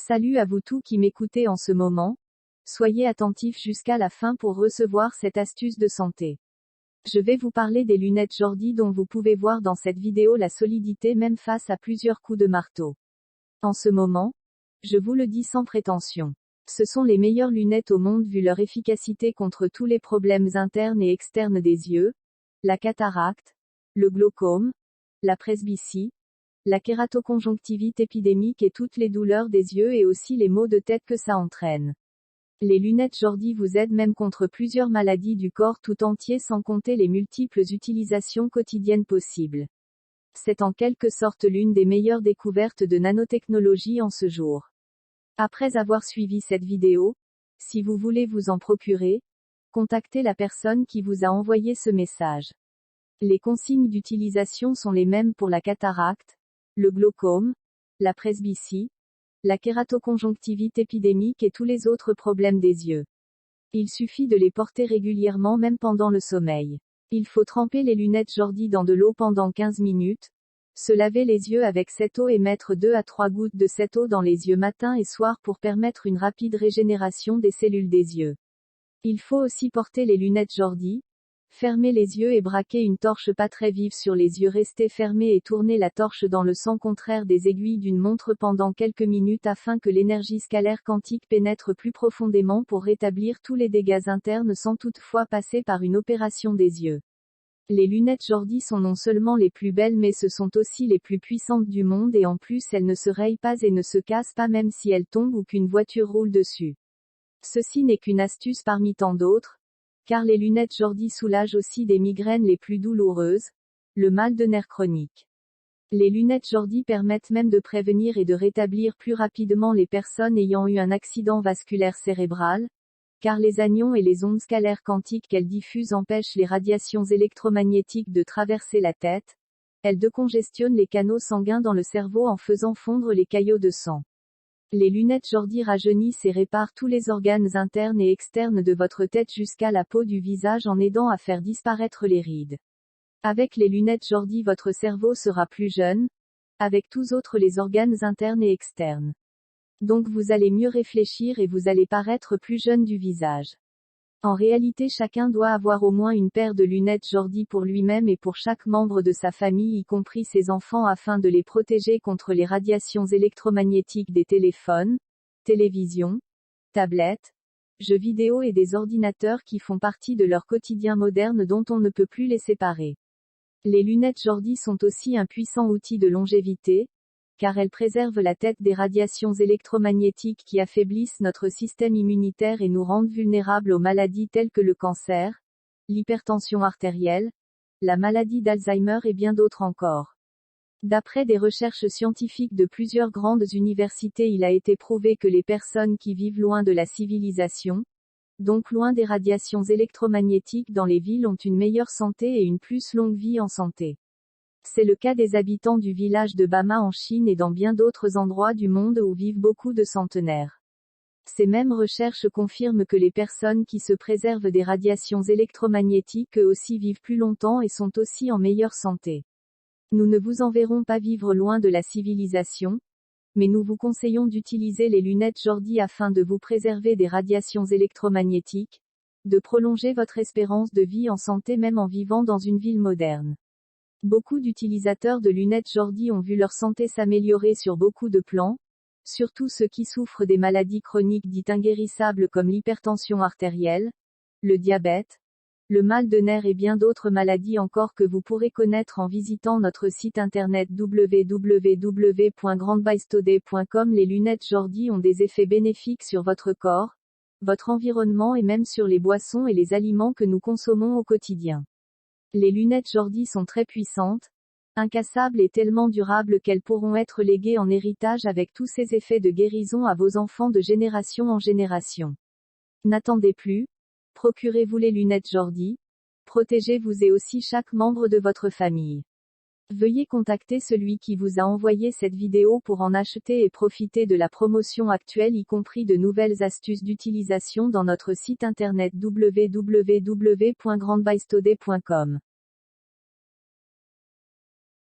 Salut à vous tous qui m'écoutez en ce moment. Soyez attentifs jusqu'à la fin pour recevoir cette astuce de santé. Je vais vous parler des lunettes Jordi dont vous pouvez voir dans cette vidéo la solidité même face à plusieurs coups de marteau. En ce moment, je vous le dis sans prétention. Ce sont les meilleures lunettes au monde vu leur efficacité contre tous les problèmes internes et externes des yeux, la cataracte, le glaucome, la presbytie, la kératoconjonctivite épidémique et toutes les douleurs des yeux et aussi les maux de tête que ça entraîne. Les lunettes Jordi vous aident même contre plusieurs maladies du corps tout entier sans compter les multiples utilisations quotidiennes possibles. C'est en quelque sorte l'une des meilleures découvertes de nanotechnologie en ce jour. Après avoir suivi cette vidéo, si vous voulez vous en procurer, contactez la personne qui vous a envoyé ce message. Les consignes d'utilisation sont les mêmes pour la cataracte, le glaucome, la presbytie, la kératoconjonctivite épidémique et tous les autres problèmes des yeux. Il suffit de les porter régulièrement même pendant le sommeil. Il faut tremper les lunettes Jordi dans de l'eau pendant 15 minutes, se laver les yeux avec cette eau et mettre 2 à 3 gouttes de cette eau dans les yeux matin et soir pour permettre une rapide régénération des cellules des yeux. Il faut aussi porter les lunettes Jordi, fermer les yeux et braquer une torche pas très vive sur les yeux, rester fermé et tourner la torche dans le sens contraire des aiguilles d'une montre pendant quelques minutes afin que l'énergie scalaire quantique pénètre plus profondément pour rétablir tous les dégâts internes sans toutefois passer par une opération des yeux. Les lunettes Jordi sont non seulement les plus belles mais ce sont aussi les plus puissantes du monde et en plus elles ne se rayent pas et ne se cassent pas même si elles tombent ou qu'une voiture roule dessus. Ceci n'est qu'une astuce parmi tant d'autres, car les lunettes Jordi soulagent aussi des migraines les plus douloureuses, le mal de nerfs chronique. Les lunettes Jordi permettent même de prévenir et de rétablir plus rapidement les personnes ayant eu un accident vasculaire cérébral, car les anions et les ondes scalaires quantiques qu'elles diffusent empêchent les radiations électromagnétiques de traverser la tête, elles décongestionnent les canaux sanguins dans le cerveau en faisant fondre les caillots de sang. Les lunettes Jordi rajeunissent et réparent tous les organes internes et externes de votre tête jusqu'à la peau du visage en aidant à faire disparaître les rides. Avec les lunettes Jordi votre cerveau sera plus jeune, avec tous autres les organes internes et externes. Donc vous allez mieux réfléchir et vous allez paraître plus jeune du visage. En réalité chacun doit avoir au moins une paire de lunettes Jordi pour lui-même et pour chaque membre de sa famille y compris ses enfants afin de les protéger contre les radiations électromagnétiques des téléphones, télévisions, tablettes, jeux vidéo et des ordinateurs qui font partie de leur quotidien moderne dont on ne peut plus les séparer. Les lunettes Jordi sont aussi un puissant outil de longévité, car elles préservent la tête des radiations électromagnétiques qui affaiblissent notre système immunitaire et nous rendent vulnérables aux maladies telles que le cancer, l'hypertension artérielle, la maladie d'Alzheimer et bien d'autres encore. D'après des recherches scientifiques de plusieurs grandes universités, il a été prouvé que les personnes qui vivent loin de la civilisation, donc loin des radiations électromagnétiques dans les villes, ont une meilleure santé et une plus longue vie en santé. C'est le cas des habitants du village de Bama en Chine et dans bien d'autres endroits du monde où vivent beaucoup de centenaires. Ces mêmes recherches confirment que les personnes qui se préservent des radiations électromagnétiques eux aussi vivent plus longtemps et sont aussi en meilleure santé. Nous ne vous enverrons pas vivre loin de la civilisation, mais nous vous conseillons d'utiliser les lunettes Jordi afin de vous préserver des radiations électromagnétiques, de prolonger votre espérance de vie en santé même en vivant dans une ville moderne. Beaucoup d'utilisateurs de lunettes Jordi ont vu leur santé s'améliorer sur beaucoup de plans, surtout ceux qui souffrent des maladies chroniques dites inguérissables comme l'hypertension artérielle, le diabète, le mal de nerfs et bien d'autres maladies encore que vous pourrez connaître en visitant notre site internet www.grandbystoday.com. Les lunettes Jordi ont des effets bénéfiques sur votre corps, votre environnement et même sur les boissons et les aliments que nous consommons au quotidien. Les lunettes Jordi sont très puissantes, incassables et tellement durables qu'elles pourront être léguées en héritage avec tous ces effets de guérison à vos enfants de génération en génération. N'attendez plus, procurez-vous les lunettes Jordi, protégez-vous et aussi chaque membre de votre famille. Veuillez contacter celui qui vous a envoyé cette vidéo pour en acheter et profiter de la promotion actuelle y compris de nouvelles astuces d'utilisation dans notre site internet www.grandbystoday.com.